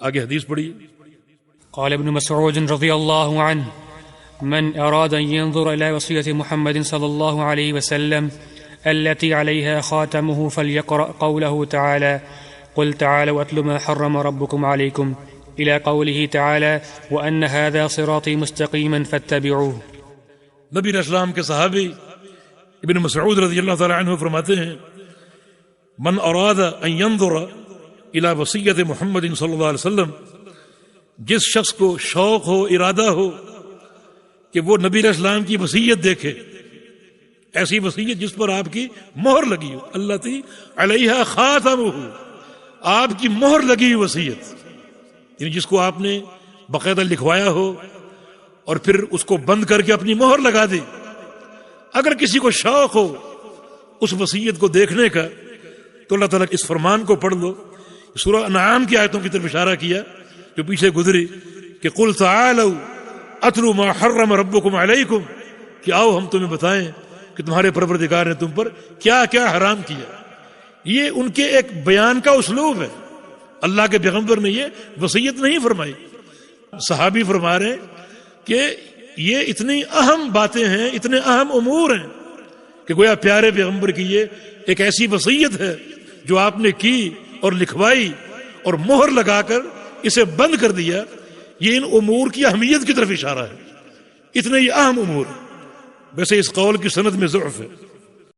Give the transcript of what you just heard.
آگے حدیث پڑھیے. قال ابن مسعود رضي الله عنه: من أراد أن ينظر إلى وصية محمد صلى الله عليه وسلم التي عليها خاتمه فليقرأ قوله تعالى: قل تعالوا أتل ما حرم ربكم عليكم، إلى قوله تعالى: وأن هذا صراطي مستقيما فاتبعوه. نبی علیہ السلام کے صحابی ابن مسعود رضی اللہ تعالی عنہ فرماتے ہیں: من اراد ان ينظر الى وصیت محمد صلی اللہ علیہ وسلم، جس شخص کو شوق ہو، ارادہ ہو کہ وہ نبی علیہ السلام کی وصیت دیکھے، ایسی وصیت جس پر آپ کی مہر لگی ہو، التی علیہا خاتمہ، آپ کی مہر لگی ہوئی وصیت، یعنی جس کو آپ نے باقاعدہ لکھوایا ہو اور پھر اس کو بند کر کے اپنی مہر لگا دی. اگر کسی کو شوق ہو اس وصیت کو دیکھنے کا تو اللہ تعالیٰ اس فرمان کو پڑھ لو. سورہ انعام کی آیتوں کی طرف اشارہ کیا جو پیچھے گزری کہ قل تعالوا اتلوا ما حرم ربکم علیکم، کہ آؤ ہم تمہیں بتائیں کہ تمہارے پروردگار نے تم پر کیا کیا حرام کیا. یہ ان کے ایک بیان کا اسلوب ہے. اللہ کے پیغمبر نے یہ وصیت نہیں فرمائی. صحابی فرما رہے ہیں کہ یہ اتنی اہم باتیں ہیں، اتنے اہم امور ہیں کہ گویا پیارے پیغمبر کی یہ ایک ایسی وصیت ہے جو آپ نے کی اور لکھوائی اور مہر لگا کر اسے بند کر دیا. یہ ان امور کی اہمیت کی طرف اشارہ ہے، اتنے ہی اہم امور. ویسے اس قول کی سند میں ضعف ہے.